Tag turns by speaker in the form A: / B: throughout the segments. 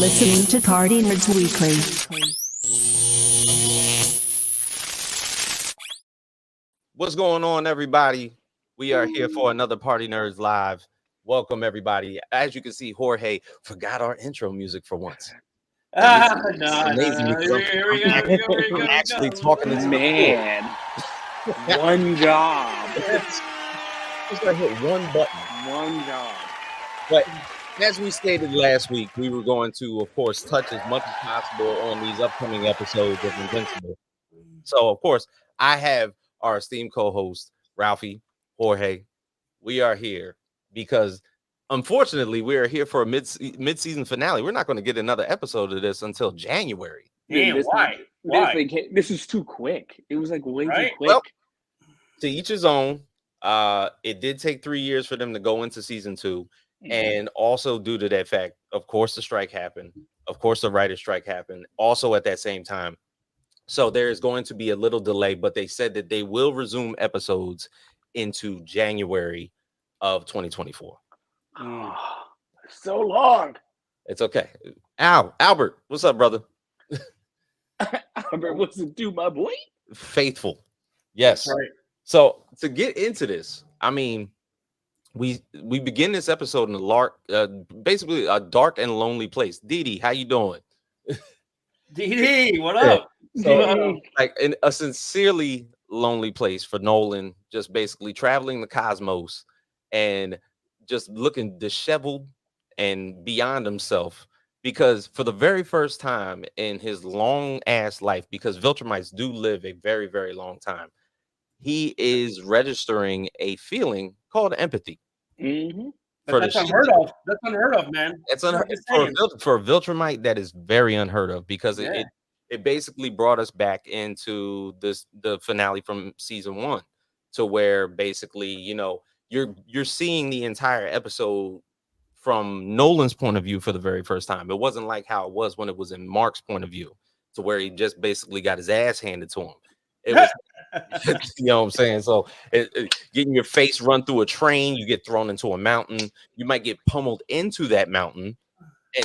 A: listening to Party Nerds Weekly.
B: What's going on, everybody? We are here for another Party Nerds Live. Welcome, everybody. As you can see, Jorge forgot our intro music for once.
C: Amazing.
D: Here we go.
B: I'm actually talking to
C: Man, one job.
B: Just gotta hit one button.
C: One job.
B: But as we stated last week, we were going to, of course, touch as much as possible on these upcoming episodes of Invincible. So, of course, I have our esteemed co-host, Ralphie, Jorge. We are here because, unfortunately, we are here for a mid-season finale. We're not going to get another episode of this until January.
D: Damn, why?
C: This is too quick. It was like way too quick.
B: Well, to each his own. It did take 3 years for them to go into season 2. And also due to that fact, of course, the strike happened. Of course, the writer's strike happened also at that same time. So there is going to be a little delay, but they said that they will resume episodes into January of 2024.
C: So long.
B: It's okay. Albert, what's up, brother?
C: Albert, what's it do, my boy?
B: Faithful. Yes.
D: That's right.
B: So to get into this, I mean, we begin this episode in basically a dark and lonely place. Dee, how you doing?
D: DD, what up?
B: So, like in a sincerely lonely place for Nolan, just basically traveling the cosmos and just looking disheveled and beyond himself, because for the very first time in his long ass life, because Viltrumites do live a very, very long time, he is registering a feeling called empathy.
D: That's unheard of. That's unheard of, man.
B: It's for a Viltrumite, that is very unheard of, because it basically brought us back into the finale from season 1, to where basically, you know, you're seeing the entire episode from Nolan's point of view for the very first time. It wasn't like how it was when it was in Mark's point of view, to where he just basically got his ass handed to him. It was, you know what I'm saying? So getting your face run through a train, you get thrown into a mountain, you might get pummeled into that mountain,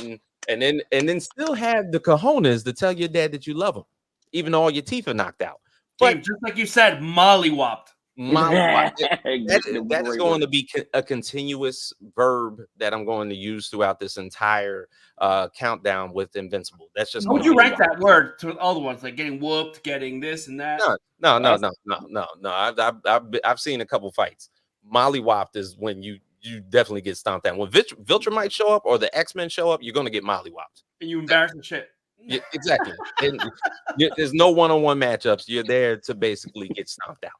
B: and then still have the cojones to tell your dad that you love him, even though all your teeth are knocked out. But
D: just like you said, mollywopped.
B: That is going to be a continuous verb that I'm going to use throughout this entire countdown with Invincible. That's just.
D: How would you rank that word to all the ones, like getting whooped, getting this and that?
B: No. I've seen a couple fights. Mollywopped is when you definitely get stomped out. When Viltrumite show up or the X-Men show up, you're going to get mollywopped.
D: And you embarrass the shit.
B: Yeah, exactly. There's no one-on-one matchups. You're there to basically get stomped out.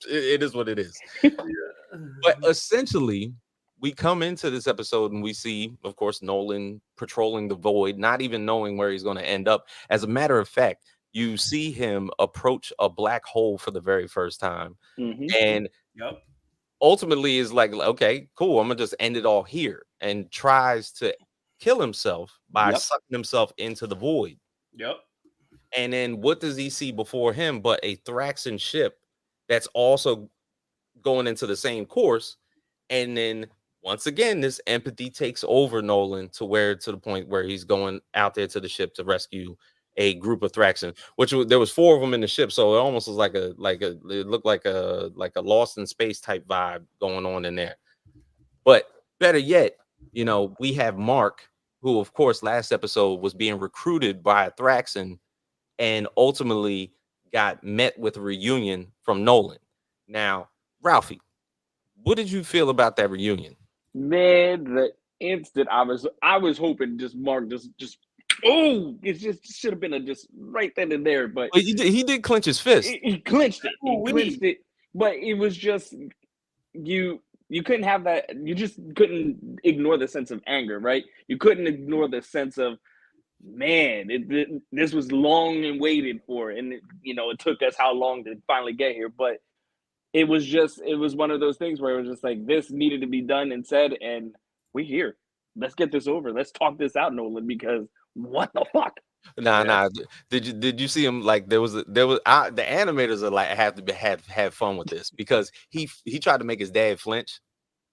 B: It is what it is. But essentially, we come into this episode and we see, of course, Nolan patrolling the void, not even knowing where he's going to end up. As a matter of fact, you see him approach a black hole for the very first time, and ultimately is like, okay, cool, I'm gonna just end it all here, and tries to kill himself by sucking himself into the void. And then what does he see before him but a Thraxan ship that's also going into the same course? And then once again, this empathy takes over Nolan to the point where he's going out there to the ship to rescue a group of Thraxan, there was 4 of them in the ship. So it almost was it looked like a Lost in Space type vibe going on in there. But better yet, you know, we have Mark, who of course last episode was being recruited by a Thraxan, and ultimately got met with a reunion from Nolan. Now, Ralphie, what did you feel about that reunion?
C: Man, the instant I was hoping just Mark just it just should have been just right then and there. But
B: he did clench his fist.
C: He clenched it. He clenched it. But it was just you couldn't have that. You just couldn't ignore the sense of anger, right? You couldn't ignore the sense of, man, this was long and waited for, and it took us how long to finally get here. But it was one of those things where it was just like, this needed to be done and said, and we're here. Let's get this over. Let's talk this out, Nolan, because what the fuck?
B: Nah. Did you see him? Like the animators are like have to have fun with this, because he tried to make his dad flinch.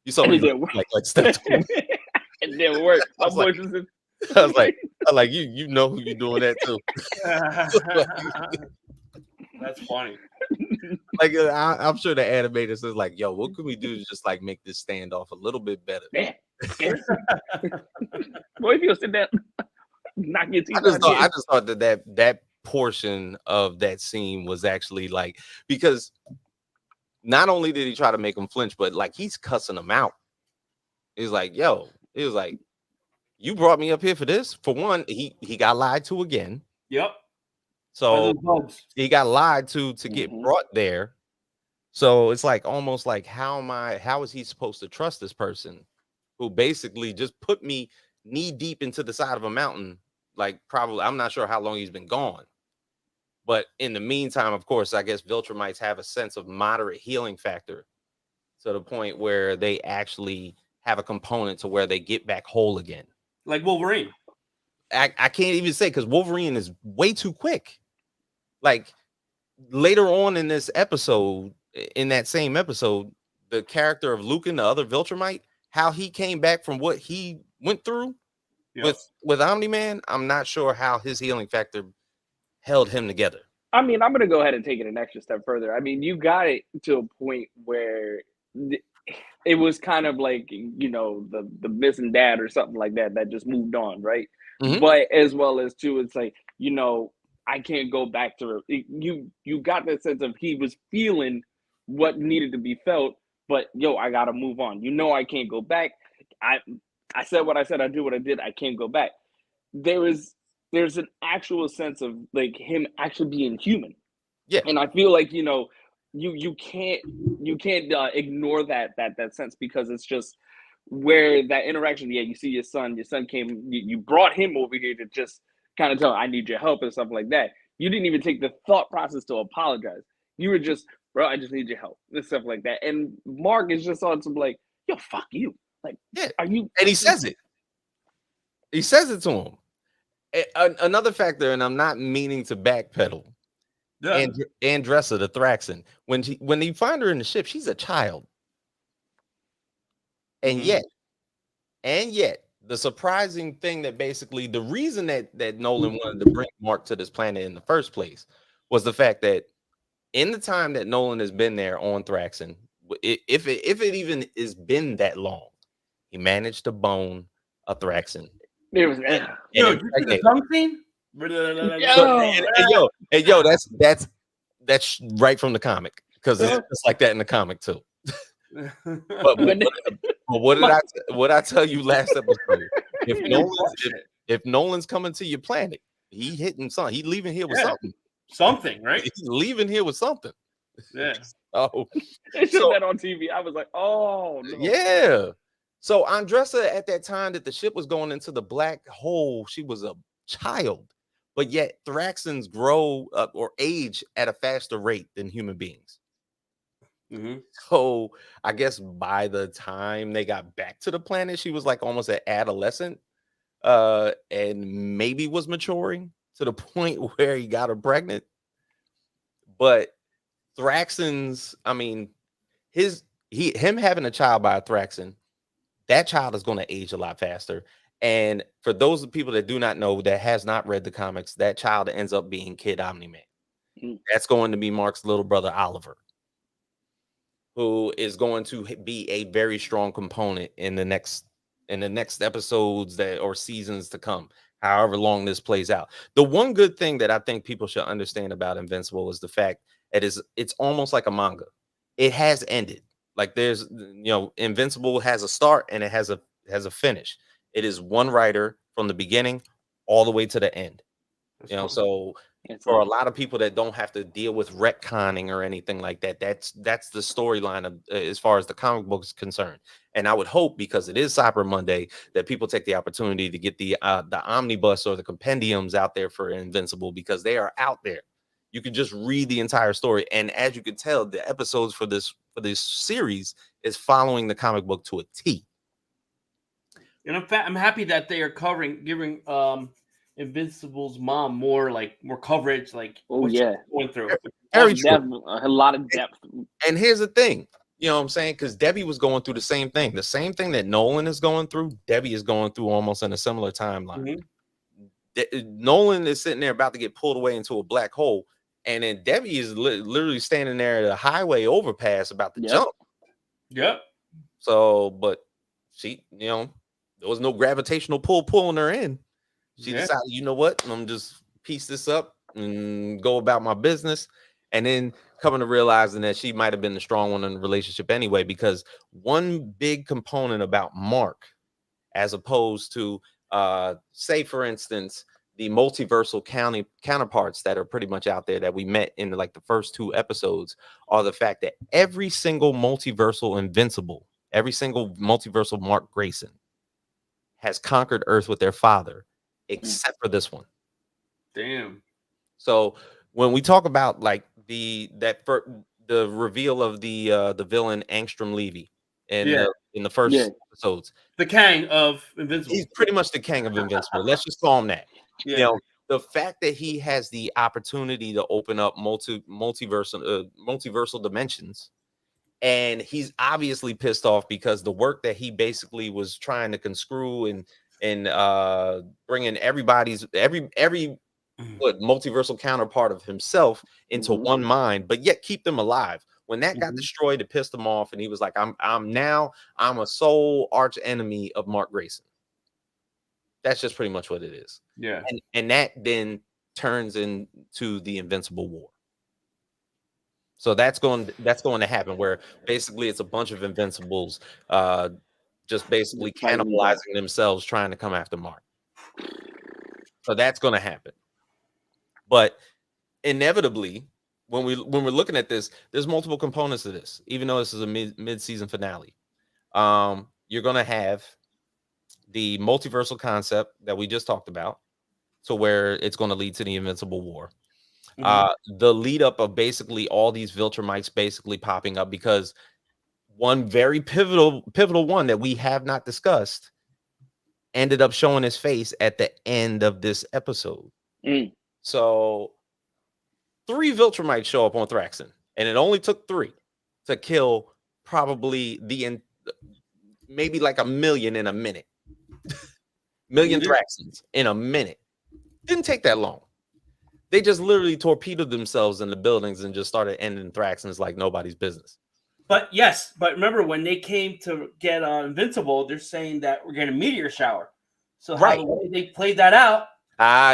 B: You saw me like stepped on him.
C: It didn't work. My boy
B: like,
C: just
B: I was like, you know who you're doing that to.
D: That's funny.
B: Like I'm sure the animators is like, yo, what can we do to just like make this standoff a little bit better?
C: yeah. Boy, if you sit down, knock your teeth out
B: I
C: again.
B: just thought that portion of that scene was actually like, because not only did he try to make him flinch, but like he's cussing him out. He's like, yo, he was like, you brought me up here for this. For one, he got lied to again.
D: Yep.
B: So he got lied to get brought there. So it's like almost like how is he supposed to trust this person who basically just put me knee deep into the side of a mountain? Like, probably, I'm not sure how long he's been gone. But in the meantime, of course, I guess Viltrumites have a sense of moderate healing factor to the point where they actually have a component to where they get back whole again.
D: Like Wolverine.
B: I can't even say, because Wolverine is way too quick. Like, later on in this episode, in that same episode, the character of Lucan, the other Viltrumite, how he came back from what he went through with Omni-Man, I'm not sure how his healing factor held him together.
C: I mean, I'm gonna go ahead and take it an extra step further. I mean, you got it to a point where it was kind of like, you know, the missing dad or something like that just moved on, right? But as well as too, it's like, you know, I can't go back to it. You got that sense of he was feeling what needed to be felt, but yo, I gotta move on. You know, I can't go back. I said what I said. I do what I did. I can't go back. There's an actual sense of like him actually being human.
B: Yeah,
C: and I feel like, you know, you can't ignore that sense, because it's just where that interaction. Yeah, you see your son came. You brought him over here to just kind of tell I need your help and stuff like that. You didn't even take the thought process to apologize. You were just, bro, I just need your help and stuff like that. And Mark is just on some like, yo, fuck you. Like,
B: yeah.
C: are you?
B: And he says it. He says it to him. Another factor, and I'm not meaning to backpedal. Yeah. Andressa, the Thraxan, when you find her in the ship, she's a child. And yet, the surprising thing that basically the reason that Nolan wanted to bring Mark to this planet in the first place was the fact that in the time that Nolan has been there on Thraxan, if it even has been that long, he managed to bone a Thraxan.
C: There was
D: yo, you see the tongue scene?
B: Yo, that's right from the comic, because it's just like that in the comic too. but what I tell you last episode? If Nolan's coming to your planet, he hitting something. He leaving here with
D: something, right?
B: He's leaving here with something.
D: Yeah.
B: Oh,
C: they showed that on TV. I was like, oh no.
B: Yeah. So Andressa, at that time that the ship was going into the black hole, she was a child, but yet Thraxans grow up or age at a faster rate than human beings. So I guess by the time they got back to the planet, she was like almost an adolescent, and maybe was maturing to the point where he got her pregnant. But Thraxans, I mean, him having a child by a Thraxan, that child is going to age a lot faster. And for those people that do not know, that has not read the comics, that child ends up being Kid Omni-Man. That's going to be Mark's little brother Oliver, who is going to be a very strong component in the next episodes or seasons to come, however long this plays out. The one good thing that I think people should understand about Invincible is the fact that it's almost like a manga. It has ended. Like there's, Invincible has a start and it has a finish. It is one writer from the beginning all the way to the end. So for a lot of people that don't have to deal with retconning or anything like that, that's the storyline of as far as the comic book is concerned. And I would hope, because it is Cyber Monday, that people take the opportunity to get the omnibus or the compendiums out there for Invincible, because they are out there. You can just read the entire story, and as you can tell, the episodes for this series is following the comic book to a T.
D: And I'm happy that they are giving Invincible's mom more coverage, like
C: going through.
B: Very true.
C: A lot of depth.
B: And here's the thing, You know what I'm saying? Because Debbie was going through the same thing that Nolan is going through. Debbie is going through almost in a similar timeline. Nolan is sitting there about to get pulled away into a black hole, and then Debbie is literally standing there at a highway overpass about to jump.
D: Yep.
B: So, but she, there was no gravitational pull pulling her in. She decided, you know what? I'm gonna just piece this up and go about my business. And then coming to realizing that she might have been the strong one in the relationship anyway, because one big component about Mark, as opposed to say, for instance, the multiversal counterparts that are pretty much out there that we met in the first 2 episodes, are the fact that every single multiversal Invincible, every single multiversal Mark Grayson has conquered Earth with their father, except for this one.
D: Damn.
B: So when we talk about the reveal of the villain Angstrom Levy in the first episodes,
D: the Kang of Invincible.
B: He's pretty much the Kang of Invincible. Let's just call him that. The fact that he has the opportunity to open up multiversal dimensions, and he's obviously pissed off because the work that he basically was trying to conscrew and bringing every multiversal counterpart of himself into one mind, but yet keep them alive. When that got destroyed, it pissed him off, and he was like, I'm a sole arch enemy of Mark Grayson. That's just pretty much what it is.
D: Yeah.
B: And that then turns into the Invincible War. So that's going to happen, where basically it's a bunch of Invincibles just basically cannibalizing themselves, trying to come after Mark. So that's going to happen. But inevitably, when we're looking at this, there's multiple components to this. Even though this is a mid-season finale, you're going to have the multiversal concept that we just talked about, so where it's going to lead to the Invincible War. The lead up of basically all these Viltrumites basically popping up, because one very pivotal one that we have not discussed ended up showing his face at the end of this episode. So 3 Viltrumites show up on Thraxon, and it only took 3 to kill probably maybe like 1 million in a minute. Million Thraxons in a minute. Didn't take that long. They just literally torpedoed themselves in the buildings and just started ending Thraxons like nobody's business.
D: But remember when they came to get Invincible, they're saying that we're getting a meteor shower. So how the way they played that out?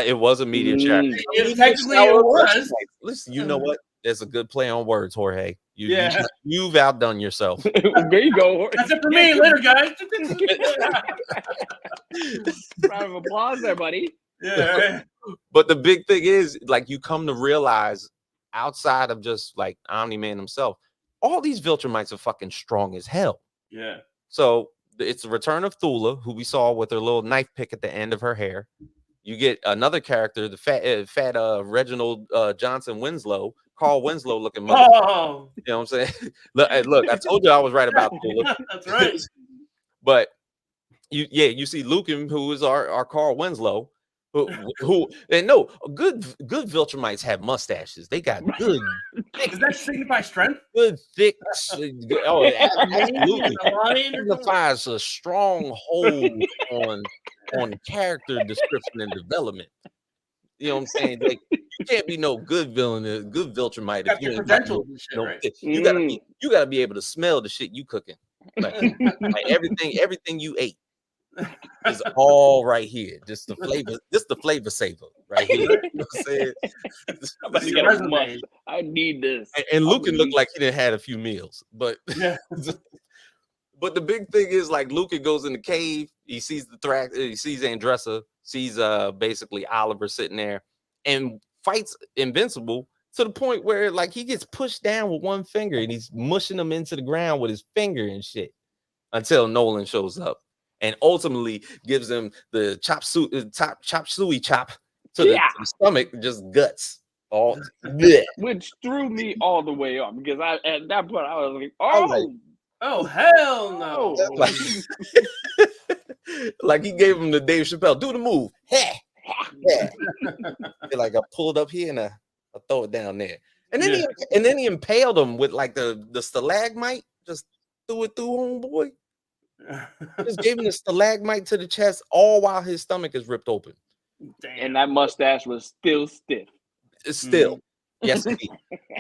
B: It was a meteor shower.
D: Technically, it was.
B: Listen, you know what? There's a good play on words, Jorge. You've outdone yourself.
C: There you go.
D: That's it for me. Later, guys.
C: Round of applause there, buddy.
D: Yeah.
B: But the big thing is, you come to realize, outside of just Omni-Man himself, all these Viltrumites are fucking strong as hell.
D: Yeah.
B: So it's the return of Thula, who we saw with her little knife pick at the end of her hair. You get another character, the fat Reginald Johnson Winslow, Carl Winslow looking mother.
D: Oh.
B: You know what I'm saying? Look, I told you I was right about Thula.
D: That's right.
B: But you see Lucan, who is our Carl Winslow, who and no, good Viltrumites have mustaches. They got good.
D: Does that signify strength?
B: Good thick. Absolutely. Signifies a strong hold on character description and development. You know what I'm saying? You can't be no good Viltrumite if you ain't got you gotta be able to smell the shit you cooking. Everything you ate is all right here. Just the flavor saver right here. You know what I'm saying?
C: I need this.
B: And Lucan looked like he didn't had a few meals, but but the big thing is, Lucan goes in the cave, he sees he sees Andressa, sees basically Oliver sitting there, and fights Invincible to the point where he gets pushed down with one finger, and he's mushing him into the ground with his finger and shit, until Nolan shows up and ultimately gives him the chop suey chop to the stomach, just guts.
C: Which threw me all the way up, because at that point I was like,
D: oh hell no.
B: He gave him the Dave Chappelle, do the move. I pulled up here and I throw it down there. And then he impaled him with the stalagmite, just threw it through homeboy. Just gave him a stalagmite to the chest, all while his stomach is ripped open.
D: Damn.
C: And that mustache was still stiff.
B: It's still, yes, indeed.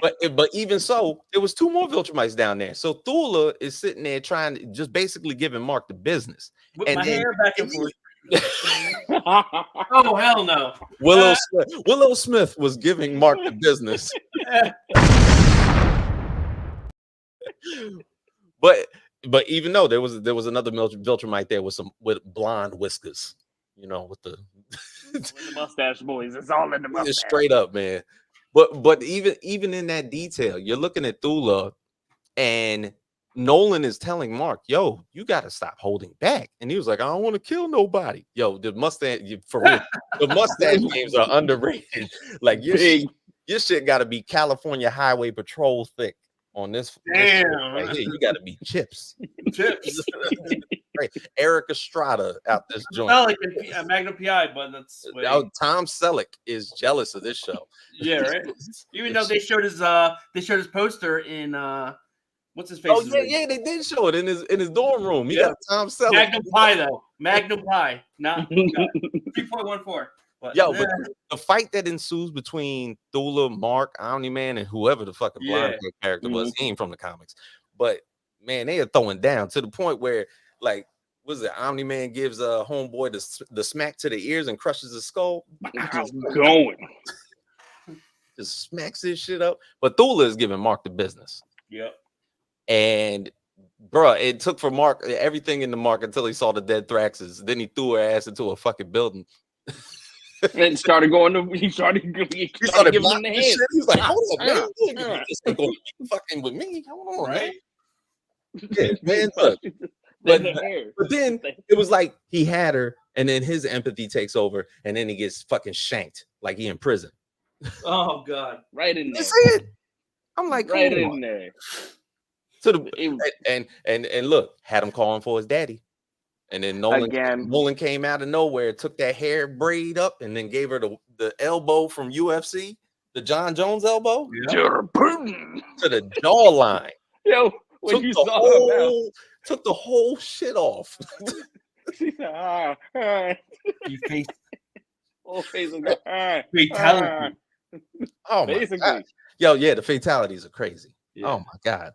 B: But even so, there was 2 more Viltrumites down there. So Thula is sitting there trying to just basically giving Mark the business.
D: Whip
B: And
D: my
B: then-
D: hair back and forth. Oh hell no!
B: Willow Smith was giving Mark the business. But even though there was another Viltrumite there with blonde whiskers, you know, with the
C: the mustache boys. It's all in the mustache.
B: straight up, man. But even in that detail, you're looking at Thula, and Nolan is telling Mark, "Yo, you got to stop holding back." And he was like, "I don't want to kill nobody." Yo, the mustache for real. The mustache games are underrated. Like your shit got to be California Highway Patrol thick on this.
D: Damn,
B: right here. You got to be chips.
D: Chips.
B: Right. Eric Estrada out this joint.
D: Not like Magnum PI, but that's
B: Tom Selleck is jealous of this show.
D: Yeah, right. Even though they showed his poster in what's his face?
B: Oh yeah, they did show it in his dorm room. He got Tom Selleck.
D: Magnum Pie though. Magnum Pie, not 3.14.
B: But the fight that ensues between Thula, Mark, Omni-Man, and whoever the fucking blind character was, he ain't from the comics. But man, they are throwing down to the point where, like, was it Omni-Man gives a homeboy the smack to the ears and crushes his skull?
C: Just going.
B: Just smacks his shit up. But Thula is giving Mark the business.
D: Yep.
B: And bruh, it took for Mark everything in the Mark until he saw the dead Thraxes. Then he threw her ass into a fucking building.
C: And started going to he started giving him the hand.
B: He was like, hold up, man. You just ain't gonna be fucking with me. Hold on, right? Yeah, man. Look. But then it was like he had her, and then his empathy takes over, and then he gets fucking shanked like he in prison.
D: Oh god.
C: Right in there.
B: That's it. I'm like,
C: right in there.
B: To the and look, had him calling for his daddy. And then Nolan came out of nowhere, took that hair braid up, and then gave her the elbow from UFC, the John Jones elbow, to the jawline.
C: Yo, when you saw
B: took the whole shit off.
C: She said,
D: You face
C: whole face of
D: fatality.
B: Oh my god. Yo, yeah, the fatalities are crazy. Yeah. Oh my god.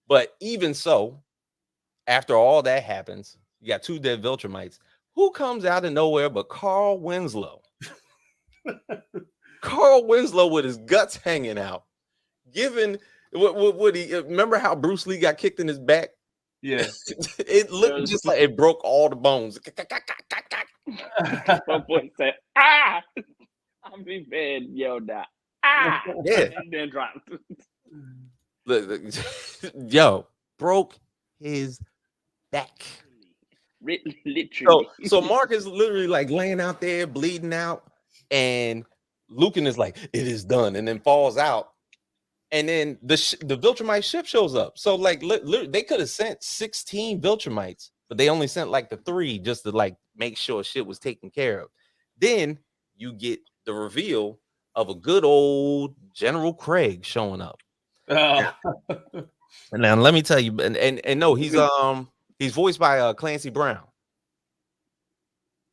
B: But even so, after all that happens, you got 2 dead Viltrumites. Who comes out of nowhere but Carl Winslow? Carl Winslow with his guts hanging out. Giving what he remember how Bruce Lee got kicked in his back?
D: Yeah.
B: It looked just like it broke all the bones.
C: My boy said, I'm in bed, yelled out.
B: Yeah.
C: And then dropped.
B: Yo, broke his back.
C: Literally.
B: So Mark is literally like laying out there bleeding out, and Lucan is like, it is done, and then falls out. And then the Viltrumite ship shows up. So like they could have sent 16 Viltrumites, but they only sent like the 3 just to like make sure shit was taken care of. Then you get the reveal of a good old General Craig showing up.
D: Oh.
B: And now let me tell you, and no, he's voiced by Clancy Brown.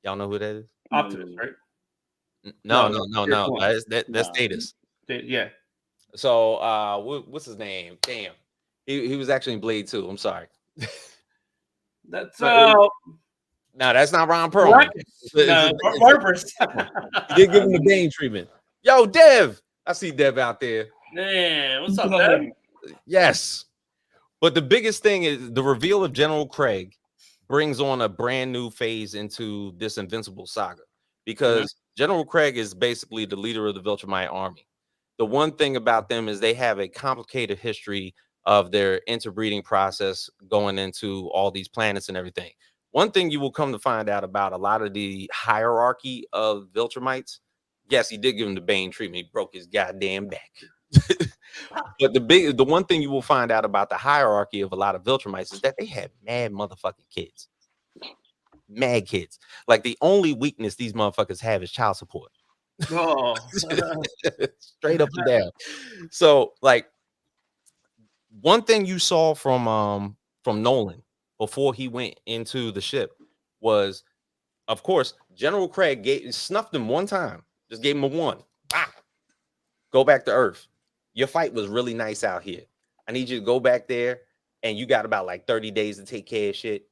B: Y'all know who that is?
D: Optimus, right?
B: No. That's Status.
D: Yeah.
B: So what's his name? Damn. He was actually in Blade 2. I'm sorry.
D: That's
B: no, that's not Ron Perlman.
D: No, Barbarous.
B: He did give him the Bane treatment. Yo, Dev. I see Dev out there.
D: Man, what's up, Dev?
B: Yes. But the biggest thing is the reveal of General Craig brings on a brand new phase into this Invincible saga, because General Craig is basically the leader of the Viltrumite army. The one thing about them is they have a complicated history of their interbreeding process going into all these planets and everything. One thing you will come to find out about a lot of the hierarchy of Viltrumites, yes, he did give him the Bane treatment. He broke his goddamn back. But the one thing you will find out about the hierarchy of a lot of Viltrumites is that they have mad motherfucking kids. Mad kids. Like the only weakness these motherfuckers have is child support.
D: Oh.
B: Straight up and down. So like one thing you saw from Nolan before he went into the ship was, of course, General Craig snuffed him one time, just gave him a one. Ah, go back to Earth. Your fight was really nice out here. I need you to go back there, and you got about like 30 days to take care of shit,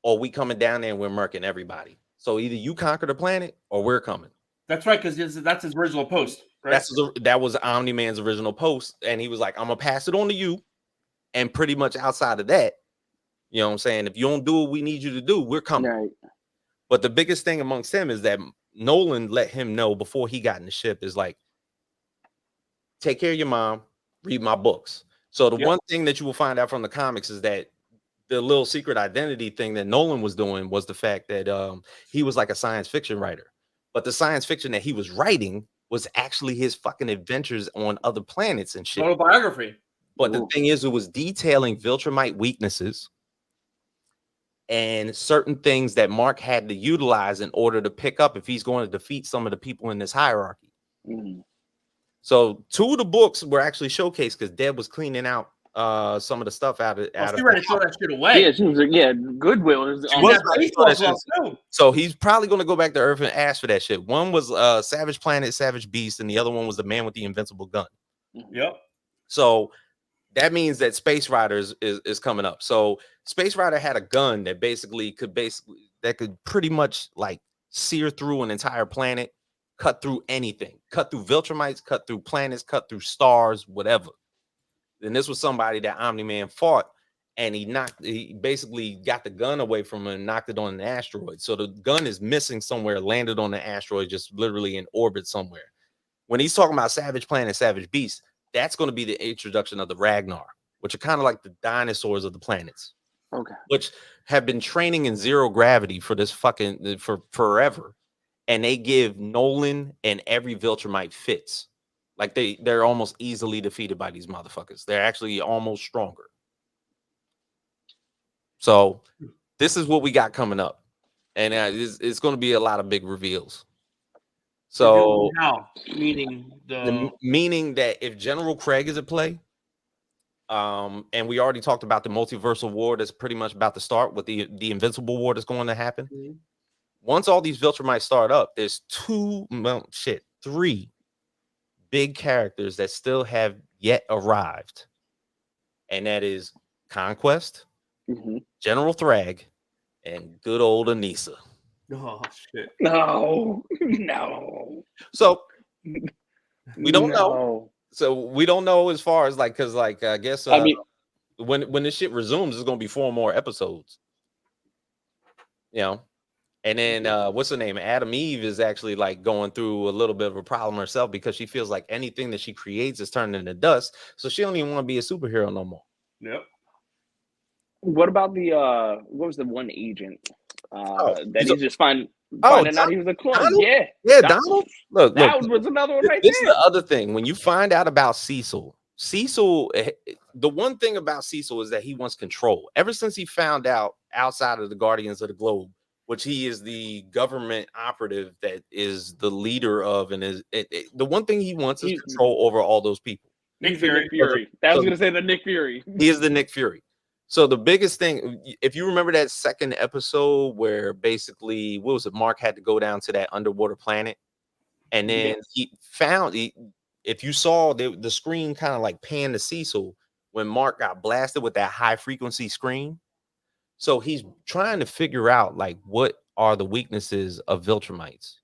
B: or we coming down there and we're murking everybody. So either you conquer the planet or we're coming.
D: That's right, because that's his original post, right?
B: That was Omni-Man's original post, and he was like, I'm gonna pass it on to you, and pretty much outside of that, you know what I'm saying, if you don't do what we need you to do, we're coming.
C: Right.
B: But the biggest thing amongst him is that Nolan let him know before he got in the ship is like, take care of your mom, read my books. So the one thing that you will find out from the comics is that the little secret identity thing that Nolan was doing was the fact that he was like a science fiction writer. But the science fiction that he was writing was actually his fucking adventures on other planets and shit.
D: Autobiography.
B: But the thing is, it was detailing Viltrumite weaknesses and certain things that Mark had to utilize in order to pick up if he's going to defeat some of the people in this hierarchy.
C: Mm-hmm.
B: So 2 of the books were actually showcased because Deb was cleaning out some of the stuff out of.
D: She ready to throw that shit away.
C: Yeah, she was like, Goodwill.
B: So he's probably going to go back to Earth and ask for that shit. One was Savage Planet, Savage Beast, and the other one was the Man with the Invincible Gun.
D: Yep.
B: So that means that Space Rider is coming up. So Space Rider had a gun that could pretty much like sear through an entire planet, cut through anything, cut through Viltrumites, cut through planets, cut through stars, whatever. And this was somebody that Omni-Man fought, and he basically got the gun away from him and knocked it on an asteroid. So the gun is missing somewhere, landed on the asteroid, just literally in orbit somewhere. When he's talking about Savage Planet, Savage Beast, that's going to be the introduction of the Ragnar, which are kind of like the dinosaurs of the planets.
C: Okay.
B: Which have been training in zero gravity for forever. And they give Nolan and every Viltrumite fits. Like they're almost easily defeated by these motherfuckers. They're actually almost stronger. So this is what we got coming up. And it's going to be a lot of big reveals. So
D: meaning
B: that if General Craig is at play, and we already talked about the multiversal war that's pretty much about to start with the Invincible war that's going to happen. Mm-hmm. Once all these Viltrumites start up, there's 3 big characters that still have yet arrived, and that is Conquest, General Thrag, and good old Anissa.
D: Oh shit!
C: No.
B: So we don't know. So we don't know as far as because I guess I mean, when this shit resumes, there's gonna be 4 more episodes. You know. And then what's her name? Adam Eve is actually like going through a little bit of a problem herself because she feels like anything that she creates is turned into dust. So she don't even want to be a superhero no more.
D: Yep.
C: What about the what was the one agent that he's just finding out he was a clone?
B: Donald?
C: Yeah,
B: Donald. Look,
C: was another one right
B: this
C: there.
B: Is the other thing. When you find out about Cecil, the one thing about Cecil is that he wants control. Ever since he found out outside of the Guardians of the Globe, which he is the government operative that is the leader of, and the one thing he wants is control over all those people.
C: Nick Fury. I was going to say the Nick Fury.
B: He is the Nick Fury. So the biggest thing, if you remember that second episode where basically, what was it? Mark had to go down to that underwater planet, and then he found, if you saw the screen kind of like pan to Cecil when Mark got blasted with that high frequency scream. So he's trying to figure out like what are the weaknesses of Viltrumites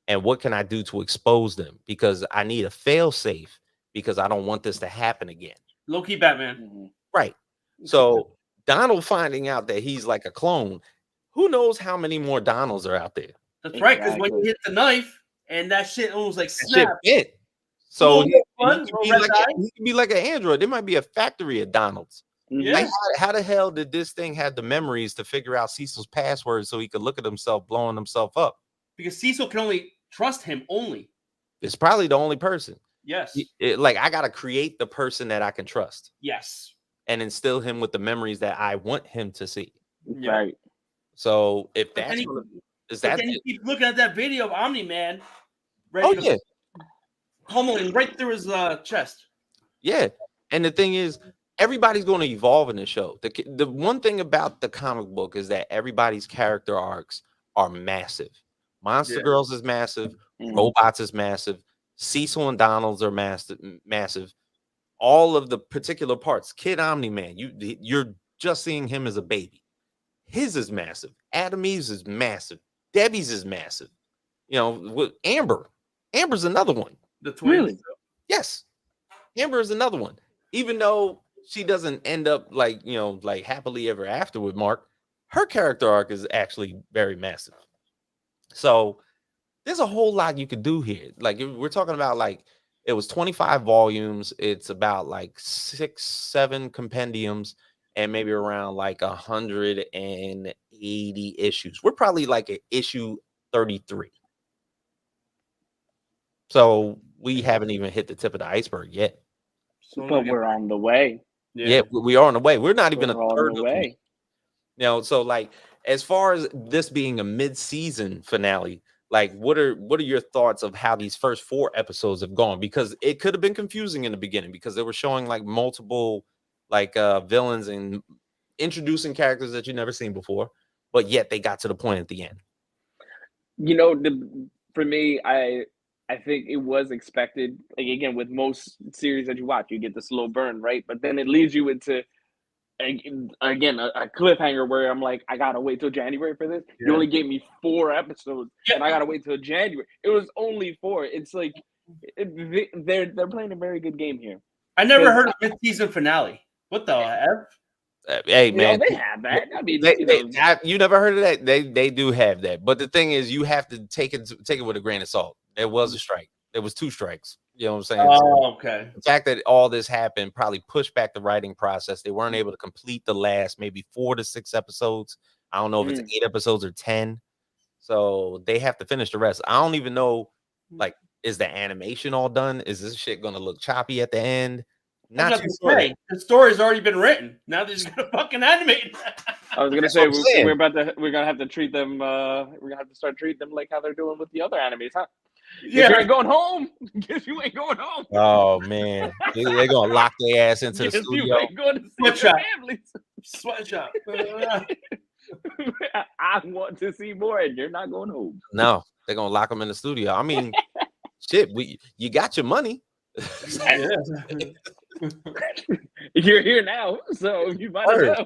B: and what can I do to expose them, because I need a fail safe because I don't want this to happen again.
D: Low-key Batman.
B: Right. So Donald finding out that he's like a clone, who knows how many more Donalds are out there?
D: That's right, because when you hit the knife and that shit almost like snap.
B: So he can be like an android. There might be a factory of Donalds.
D: Yeah.
B: Like, how the hell did this thing have the memories to figure out Cecil's password so he could look at himself blowing himself up?
D: Because Cecil can only trust him only.
B: It's probably the only person.
D: Yes.
B: Like I gotta create the person that I can trust.
D: Yes.
B: And instill him with the memories that I want him to see.
C: Right.
B: So if that's
D: then you keep looking at that video of Omni-Man ready pummeling right through his chest.
B: Yeah. And the thing is, everybody's going to evolve in the show. The one thing about the comic book is that everybody's character arcs are massive. Monster Girls is massive. Robots is massive. Cecil and Donald's are massive. All of the particular parts. Kid Omni-Man, you're just seeing him as a baby. His is massive. Adam Eve's is massive. Debbie's is massive. You know, with Amber's another one.
D: The twins.
C: Really?
B: Yes. Amber is another one. Even though she doesn't end up like, you know, like happily ever after with Mark, her character arc is actually very massive. So there's a whole lot you could do here. Like we're talking about, like, it was 25 volumes. It's about like 6-7 compendiums and maybe around like 180 issues. We're probably like at issue 33. So we haven't even hit the tip of the iceberg yet.
C: But we're on the way.
B: Yeah, we are on the way. We're not even
C: We're
B: a
C: on
B: third
C: the
B: of the
C: way.
B: way. Now, so like as far as this being a mid-season finale, like what are your thoughts of how these first 4 episodes have gone? Because it could have been confusing in the beginning because they were showing like multiple like villains and introducing characters that you've never seen before, but yet they got to the point at the end.
C: You know, for me, I think it was expected. Like, again, with most series that you watch, you get the slow burn, right? But then it leads you into again a cliffhanger where I'm like, I gotta wait till January for this. You only gave me 4 episodes, and I gotta wait till January. It was only 4. It's like they're playing a very good game here.
D: I never heard of mid-season finale. What the F?
B: Hey man,
C: they have that. I mean,
B: you never heard of that? They do have that, but the thing is, you have to take it with a grain of salt. There was a strike. There was 2 strikes. You know what I'm saying?
D: Oh, okay.
B: The fact that all this happened probably pushed back the writing process. They weren't able to complete the last maybe 4 to 6 episodes. I don't know if it's 8 episodes or 10. So they have to finish the rest. I don't even know, like, is the animation all done? Is this shit gonna look choppy at the end? Not too sure.
D: The story's already been written. Now they're just gonna fucking animate it.
C: I was gonna say we're gonna have to treat them. We're gonna have to start treating them like how they're doing with the other animes, huh?
D: Yeah,
C: you ain't going home. Guess you ain't going home.
B: Oh man, they're gonna lock their ass into the studio.
C: You ain't going to see your families.
D: Sweatshop.
C: I want to see more, and you're not going home.
B: No, they're gonna lock them in the studio. I mean, shit, you got your money.
C: You're here now, so you might as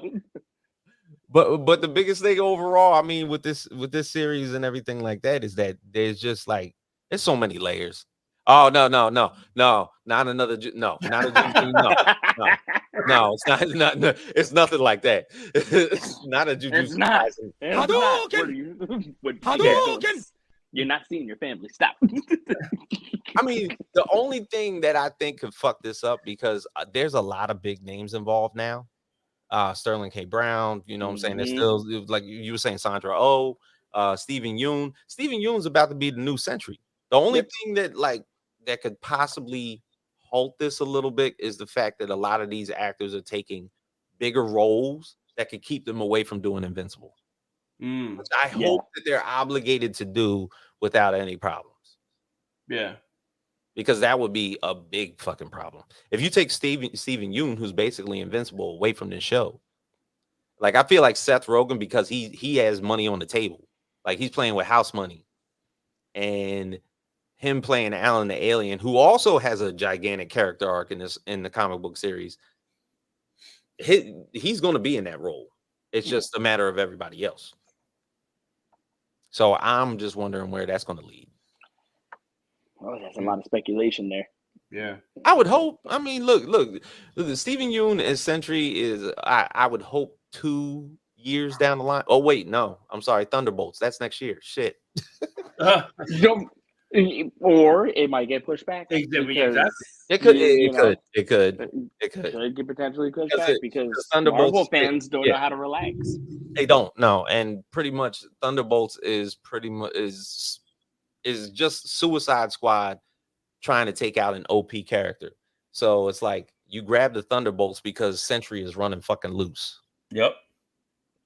C: well.
B: But the biggest thing overall, I mean, with this series and everything like that, is that there's just like there's so many layers. Oh no, not another no, not a no, it's not, it's nothing like that. It's not a Jujutsu.
C: It's not.
B: Hadouken!
C: You're not seeing your family. Stop.
B: I mean, the only thing that I think could fuck this up, because there's a lot of big names involved now. Sterling K. Brown, you know what I'm saying? There's still, like you were saying, Sandra Oh, Steven Yeun. Steven Yeun's about to be the new Sentry. The only thing that could possibly halt this a little bit is the fact that a lot of these actors are taking bigger roles that could keep them away from doing Invincible. Which I hope that they're obligated to do without any problems.
D: Yeah.
B: Because that would be a big fucking problem. If you take Steven Yeun, who's basically Invincible, away from this show, like I feel like Seth Rogen, because he has money on the table, like he's playing with house money, and him playing Alan the Alien, who also has a gigantic character arc in the comic book series, he's going to be in that role. It's just a matter of everybody else. So I'm just wondering where that's going to lead.
C: Oh, that's a lot of speculation there.
D: Yeah,
B: I would hope. I mean, look, Steven Yeun as Sentry is, I would hope 2 years down the line. Oh wait, no, I'm sorry, Thunderbolts. That's next year. Shit.
C: Or it might get pushed back.
B: It could
C: get potentially pushed back because
B: Thunderbolts,
C: Marvel fans don't know how to relax.
B: They don't know, and pretty much Thunderbolts is just Suicide Squad trying to take out an OP character. So it's like you grab the Thunderbolts because Sentry is running fucking loose.
D: Yep.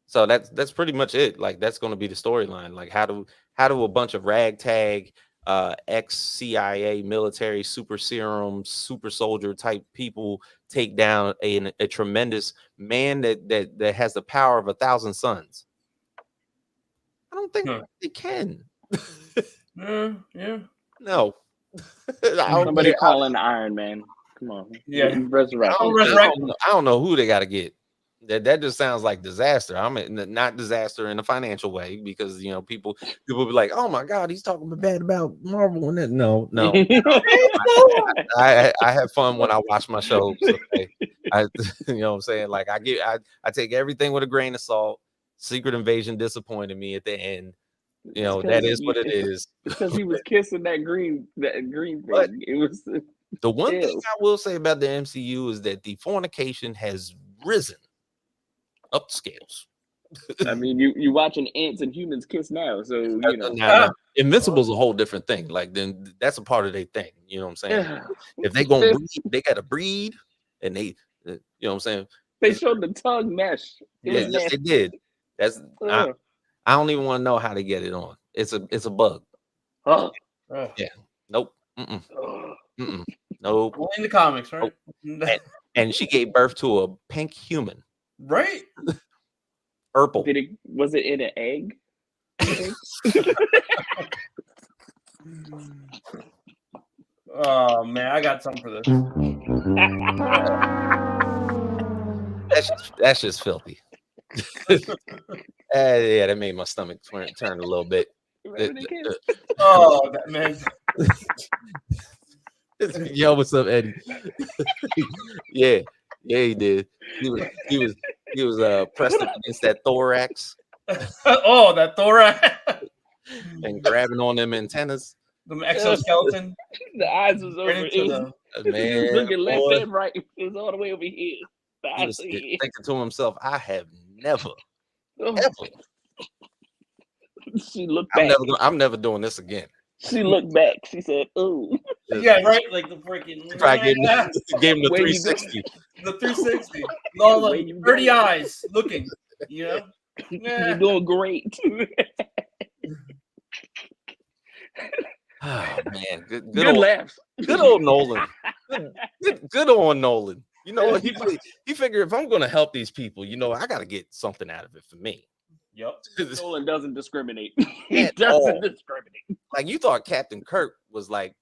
B: So that's pretty much it. Like that's going to be the storyline. Like how do a bunch of ragtag ex-CIA military super serum, super soldier type people take down a tremendous man that has the power of 1,000 suns? I don't think they can.
D: Yeah.
B: No.
C: Somebody call in Iron Man. Come on.
D: Yeah.
C: Resurrect.
B: I don't know who they got to get. That just sounds like disaster. I mean, not disaster in a financial way, because people be like, "Oh my God, he's talking bad about Marvel." And that, no. I have fun when I watch my shows. Okay, you know what I'm saying? Like I take everything with a grain of salt. Secret Invasion disappointed me at the end. That is what it is.
C: Because he was kissing that green thing.
B: But
C: it was
B: the one thing I will say about the MCU is that the fornication has risen up the scales.
C: I mean, you watching ants and humans kiss now, so
B: Invincible's a whole different thing. Like, then that's a part of their thing. You know what I'm saying?
C: Yeah.
B: If they gonna breed, they gotta breed, and they, you know what I'm saying?
C: They showed the tongue mesh.
B: Yes, they did. That's I don't even want to know how they get it on. It's a bug. Yeah. Nope. Nope.
D: Only in the comics, right?
B: And she gave birth to a pink human.
D: Right?
B: Purple.
C: Was it in an egg?
D: Oh man, I got something for this.
B: That's just filthy. Yeah, that made my stomach turn a little bit.
D: Oh man.
B: Yo, what's up, Eddie? yeah, he did. He was pressed up against that thorax.
D: Oh, that thorax.
B: And grabbing on them antennas.
D: The exoskeleton.
C: The eyes was over. It was,
B: man,
C: looking left and right. It was all the way over here.
B: He was thinking to himself, I have never, ever.
C: She looked back.
B: I'm never doing this again.
C: She looked back. She said, "Ooh."
D: Yeah, right. Like the freaking.
B: Probably gave him the 360.
D: The 360. All the pretty eyes looking. Yeah.
C: You're doing great.
B: Oh man, good
C: laughs.
B: Good old Nolan. Good old Nolan. You know, he figured, if I'm going to help these people, I got to get something out of it for me.
D: Yep.
C: Nolan doesn't discriminate. He doesn't discriminate.
B: Like, you thought Captain Kirk was like,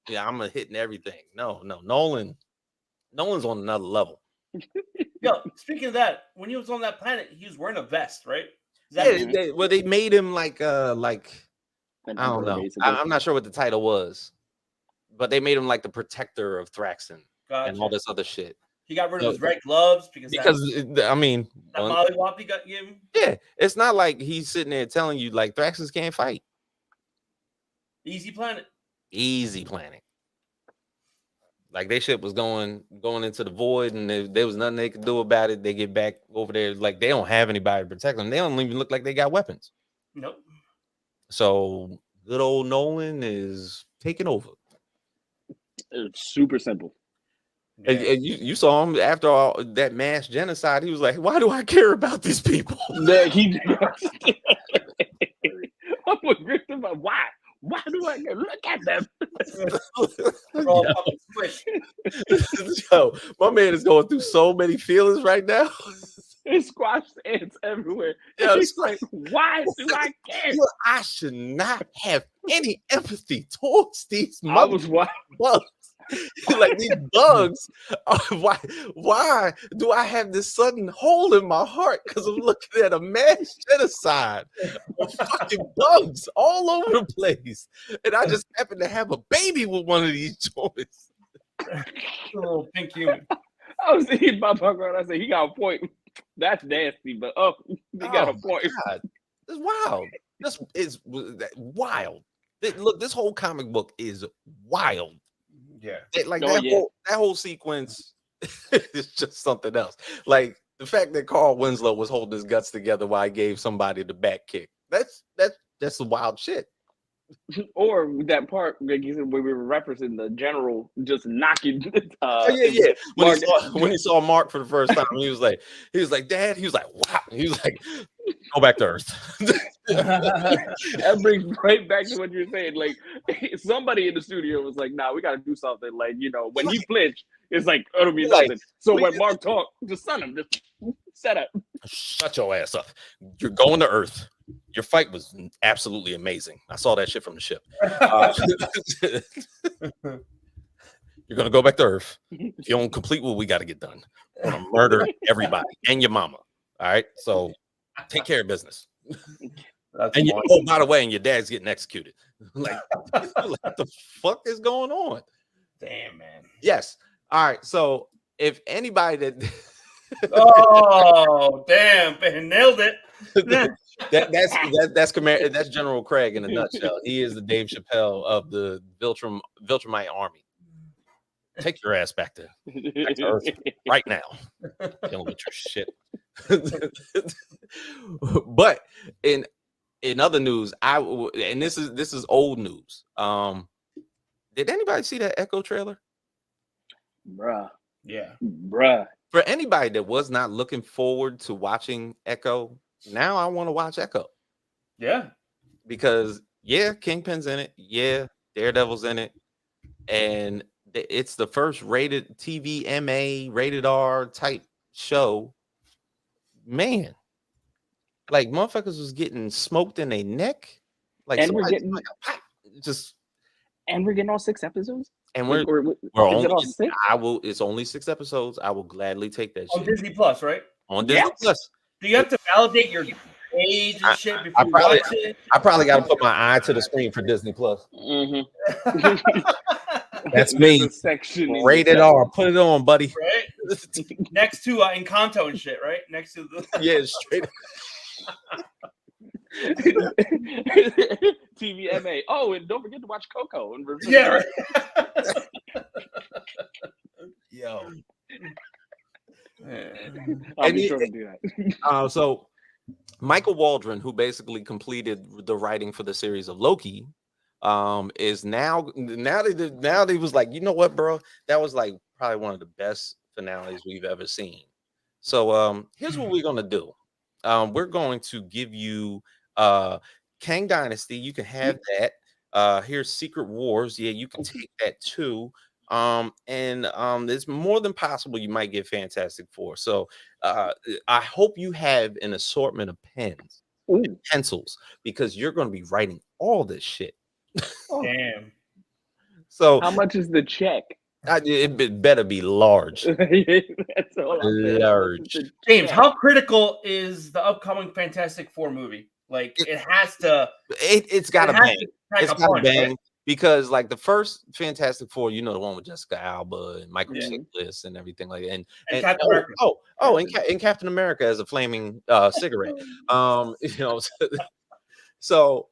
B: yeah, I'm hitting everything. No, Nolan's on another level.
D: Yo, speaking of that, when he was on that planet, he was wearing a vest, right?
B: They made him like I don't know. I'm not sure what the title was, but they made him like the protector of Thraxton and all this other shit.
D: He got rid of his red gloves because
B: I mean,
D: that mollywop he got given.
B: Yeah, it's not like he's sitting there telling you like Thraxtons can't fight.
D: Easy planet.
B: Like, they ship was going into the void, and there was nothing they could do about it. They get back over there, like, they don't have anybody to protect them. They don't even look like they got weapons.
D: Nope.
B: So good old Nolan is taking over.
C: It's super simple.
B: Yeah. And you saw him after all that mass genocide. He was like, "Why do I care about these people?"
C: I'm with Victor, but why? Why do I look at them?
B: Yo, my man is going through so many feelings right now.
C: There's squashed ants everywhere.
B: Yeah,
C: it's like, why do I care?
B: I should not have any empathy towards these bugs. Like, these bugs. Why do I have this sudden hole in my heart? Because I'm looking at a mass genocide of fucking bugs all over the place, and I just happen to have a baby with one of these joints.
D: A little pink human.
C: I was thinking about my girl. I said, he got a point. That's nasty, but he got a point.
B: God. It's wild. This is wild. Look, this whole comic book is wild.
D: Yeah.
B: That whole sequence is just something else. Like, the fact that Carl Winslow was holding his guts together while he gave somebody the back kick. That's the wild shit.
C: Or that part where we were referencing the general just knocking.
B: When he saw Mark for the first time, he was like, Dad. He was like, wow. He was like, go back to Earth.
C: That brings right back to what you're saying. Like somebody in the studio was like, "Nah, we got to do something." Like when he flinched, it's like it'll be
B: Like,
C: nothing. So when Mark talked, just son him, just set up.
B: shut your ass up. You're going to Earth. Your fight was absolutely amazing. I saw that shit from the ship. You're gonna go back to Earth. If you don't complete what we got to get done, we're gonna murder everybody and your mama. All right, so take care of business. And oh, by the way, and your dad's getting executed. Like, what the fuck is going on?
D: Damn, man.
B: Yes. All right. So if anybody that
D: oh damn, man, nailed it.
B: that's General Craig in a nutshell. He is the Dave Chappelle of the Viltrumite army. Take your ass back to Earth right now. Dealing with your shit. But in other news, and this is old news. Did anybody see that Echo trailer?
C: Bruh.
D: Yeah.
C: Bruh.
B: For anybody that was not looking forward to watching Echo, now I want to watch Echo.
D: Yeah.
B: Because yeah, Kingpin's in it. Yeah, Daredevil's in it. And it's the first rated TV MA rated R type show. Man, like motherfuckers was getting smoked in their neck. Like,
C: and we're getting
B: just
C: and we're getting all 6 episodes.
B: And
C: we're
B: only,
C: all 6?
B: It's only 6 episodes. I will gladly take that
D: on
B: shit.
D: Disney Plus, right?
B: On Disney Plus.
D: Do you have to validate your age and shit before you watch it?
B: I probably got to put my eye to the screen for Disney Plus. That's me. Rated R. Put it on, buddy.
D: Right? Next to Encanto and shit, right? Next to the
B: straight.
C: TVMA. Oh, and don't forget to watch Coco.
D: Yeah. Right.
B: Yo.
C: I'll be sure to do that.
B: So Michael Waldron, who basically completed the writing for the series of Loki, is now they was like, you know what, bro? That was like probably one of the best finales we've ever seen. So here's what we're gonna do. We're going to give you Kang Dynasty. You can have that. Here's Secret Wars. Yeah, you can take that too. And it's more than possible you might get Fantastic Four. So I hope you have an assortment of pens and pencils, because you're going to be writing all this shit.
D: Damn.
B: So
C: how much is the check?
B: It better be large.
C: That's all
B: large.
D: James, how critical is the upcoming Fantastic Four movie? Like, it has to.
B: It's got to bang. It's got to bang.
D: Right?
B: Because like the first Fantastic Four, you know, the one with Jessica Alba and Michael Chiklis and everything like that. And
D: Captain America.
B: And Captain America as a flaming cigarette. You know, so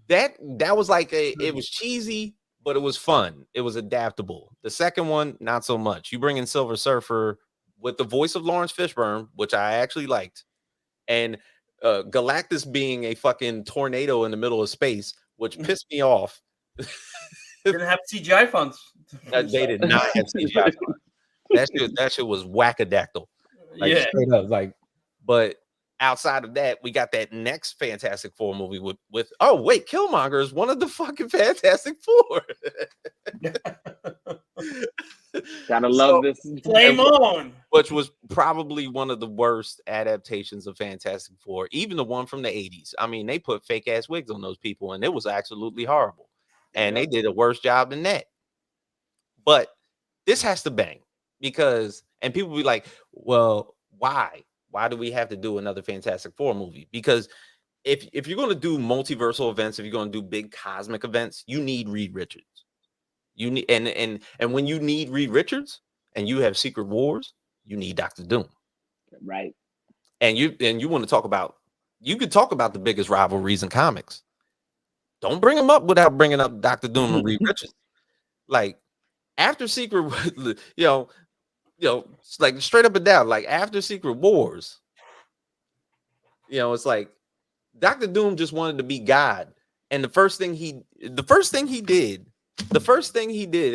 B: that was like it was cheesy, but it was fun. It was adaptable. The second one, not so much. You bring in Silver Surfer with the voice of Lawrence Fishburne, which I actually liked, and Galactus being a fucking tornado in the middle of space, which pissed me off.
D: Didn't have CGI funds.
B: They did not have CGI funds. That shit was whackadactyl. Like, straight up, like, but outside of that, we got that next Fantastic Four movie with oh wait, Killmonger is one of the fucking Fantastic Four.
C: Gotta love this.
D: Flame on.
B: Which was probably one of the worst adaptations of Fantastic Four, even the one from the 80s. I mean, they put fake ass wigs on those people, and it was absolutely horrible. And they did a worse job than that. But this has to bang, because, and people be like, well, why? Why do we have to do another Fantastic Four movie? Because if you're going to do multiversal events, if you're going to do big cosmic events, you need Reed Richards. You need and when you need Reed Richards and you have Secret Wars, you need Dr. Doom.
C: Right.
B: And you want to talk about, you could talk about the biggest rivalries in comics. Don't bring them up without bringing up Dr. Doom and Reed Richards. Like, after Secret, you know, like straight up and down, like after Secret Wars, you know, it's like Dr. Doom just wanted to be God. And the first thing he did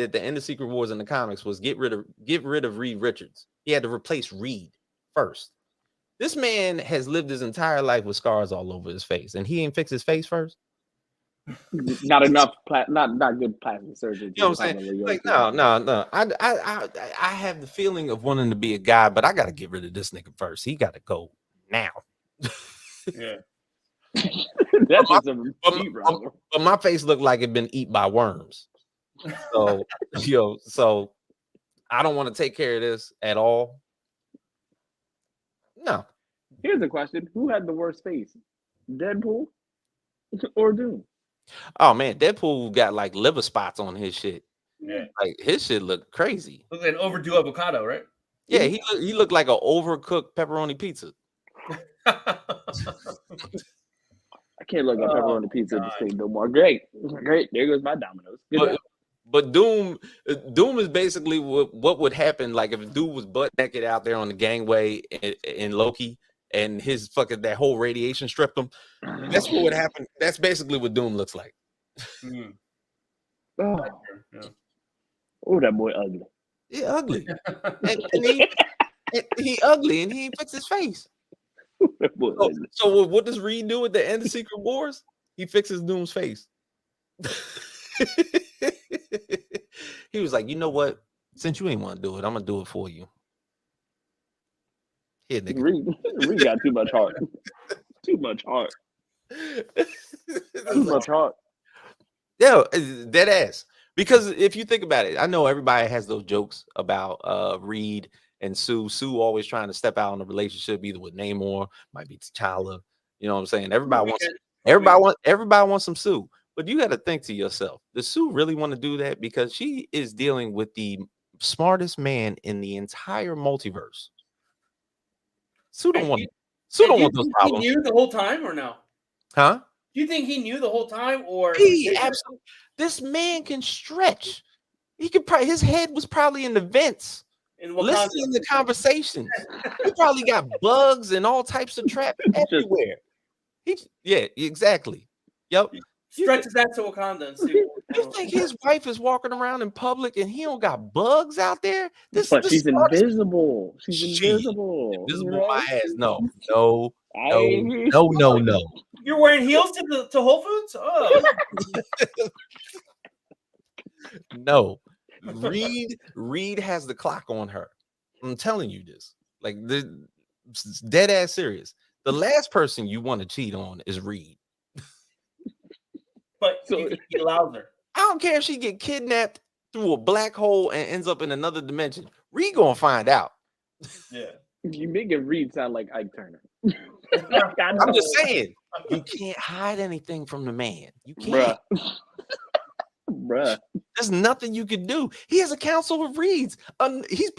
B: at the end of Secret Wars in the comics was get rid of Reed Richards. He had to replace Reed first. This man has lived his entire life with scars all over his face, and he ain't fixed his face first.
C: Not enough, not good plastic surgery.
B: You know what I'm saying? Like, no. I have the feeling of wanting to be a guy, but I got to get rid of this nigga first. He got to go now.
D: Yeah.
C: That's just a cheat, bro.
B: But my face looked like it been eaten by worms. So, so I don't want to take care of this at all. No.
C: Here's a question: who had the worst face, Deadpool or Doom?
B: Oh man, Deadpool got like liver spots on his shit.
D: Yeah.
B: Like his shit looked crazy.
D: Looks like an overdue avocado, right?
B: Yeah, he looked like an overcooked pepperoni pizza.
C: I can't look at pepperoni pizza at the state no more. Great. There goes my Domino's.
B: But Doom is basically what would happen like if a dude was butt naked out there on the gangway in Loki and his fucking that whole radiation stripped him. That's what would happen. That's basically what Doom looks like.
D: Mm.
C: Oh, that boy ugly.
B: Yeah, ugly. and he ugly and he ain't fixed his face. So what does Reed do at the end of Secret Wars? He fixes Doom's face. He was like, you know what? Since you ain't want to do it, I'm gonna do it for you. Here, nigga.
C: Reed got too much heart. Too much heart. Too much heart.
B: Yeah, dead ass. Because if you think about it, I know everybody has those jokes about Reed and Sue. Sue always trying to step out in a relationship, either with Namor, might be T'Challa. You know what I'm saying? Everybody wants some Sue. But you got to think to yourself, does Sue really want to do that? Because she is dealing with the smartest man in the entire multiverse. Sue don't want those problems.
D: He knew the whole time or no?
B: Huh?
D: Do you think he knew the whole time or
B: He absolutely. This man can stretch. He could probably his head was probably in the vents. Listening to conversations. He probably got bugs and all types of traps everywhere. Yeah, exactly. Yep.
D: Stretches that to Wakanda and see.
B: You think his wife is walking around in public and he don't got bugs out there?
C: But she's invisible. She's invisible.
B: Invisible my ass. No.
D: You're wearing heels to Whole Foods? Oh.
B: No. Reed has the clock on her. I'm telling you this. Like dead ass serious. The last person you want to cheat on is Reed.
D: But he allows her.
B: I don't care if she get kidnapped through a black hole and ends up in another dimension. Reed gonna find out.
D: Yeah.
C: You making Reed sound like Ike Turner.
B: I'm just saying, you can't hide anything from the man. You can't.
C: Bruh.
B: There's nothing you can do. He has a council of Reeds. He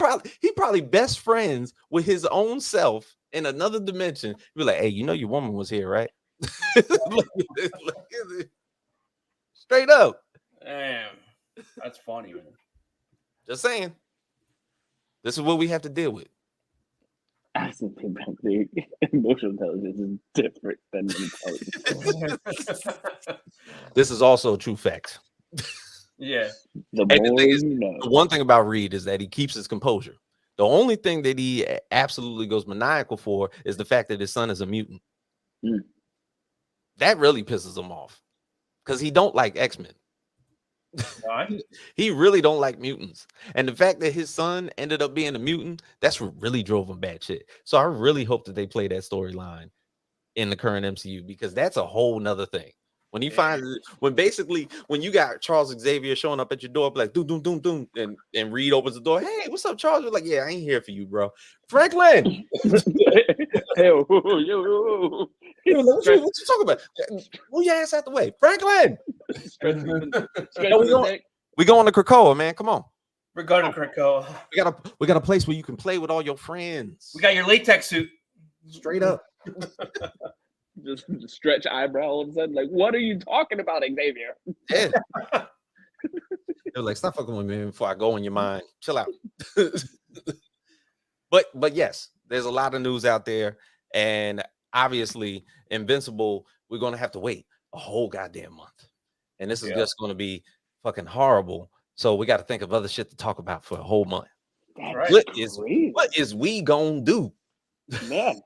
B: probably best friends with his own self in another dimension. Be like, hey, you know your woman was here, right? Straight up.
D: Damn. That's funny, man.
B: Just saying. This is what we have to deal with.
C: I think the emotional intelligence is different than intelligence.
B: This is also a true fact.
D: Yeah.
B: The one thing about Reed is that he keeps his composure. The only thing that he absolutely goes maniacal for is the fact that his son is a mutant.
C: Mm.
B: That really pisses him off because he don't like X-Men.
D: Why?
B: He really don't like mutants. And the fact that his son ended up being a mutant, that's what really drove him bad shit. So I really hope that they play that storyline in the current MCU because that's a whole nother thing. When he finds when you got Charles Xavier showing up at your door, like doom, doom, doom, doom, and Reed opens the door. Hey, what's up, Charles? You're like, yeah, I ain't here for you, bro. Franklin.
C: Hey,
B: what you talking about? Move your ass out the way, Franklin. We going to Krakoa, man. Come on.
D: We're going to Krakoa.
B: We got a place where you can play with all your friends.
D: We got your latex suit.
B: Straight up.
C: Just stretch eyebrow all of a sudden. Like, what are you talking about, Xavier?
B: Yeah. They're like, stop fucking with me before I go in your mind. Chill out. But yes, there's a lot of news out there, and obviously, Invincible, we're gonna have to wait a whole goddamn month, and this is just gonna be fucking horrible. So we got to think of other shit to talk about for a whole month.
C: Right.
B: What is we gonna do?
C: Man,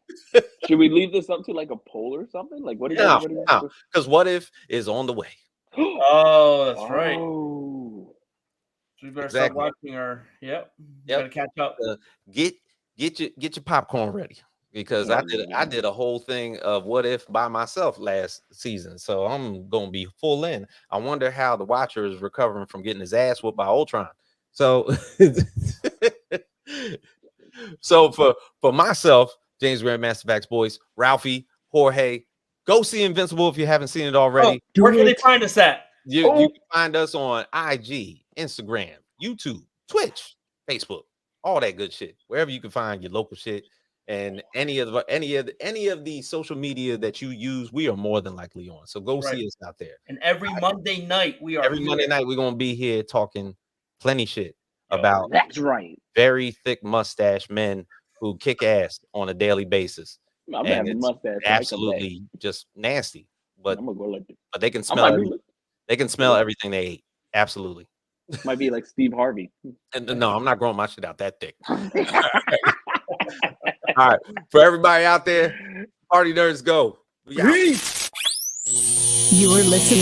C: should we leave this up to like a poll or something? Like, what do you
B: No,
C: guys?
B: because What If is on the way.
D: Oh, that's right.
C: Oh,
D: So we better
B: Exactly.
D: start watching our. Yep.
B: Yep.
D: Gotta catch up.
B: Get your popcorn ready because I did a whole thing of What If by myself last season, so I'm gonna be full in. I wonder how the Watcher is recovering from getting his ass whooped by Ultron. So, so for myself, James Grandmaster Vax Boys, Ralphie, Jorge, go see Invincible if you haven't seen it already.
D: Oh, where can they find us at?
B: You can find us on IG, Instagram, YouTube, Twitch, Facebook, all that good shit. Wherever you can find your local shit, and any of the social media that you use, we are more than likely on. So go see us out there.
D: And every Monday night we are.
B: Monday night we're gonna be here talking plenty shit about
C: that's right.
B: very thick mustache men who kick ass on a daily basis.
C: I'm gonna have a mustache.
B: Absolutely just nasty, but
C: I'm gonna go like this.
B: But they can smell. They can smell everything they ate. Absolutely.
C: Might be like Steve Harvey.
B: And no, I'm not growing my shit out that thick. All right. For everybody out there, party nerds go.
A: You are listening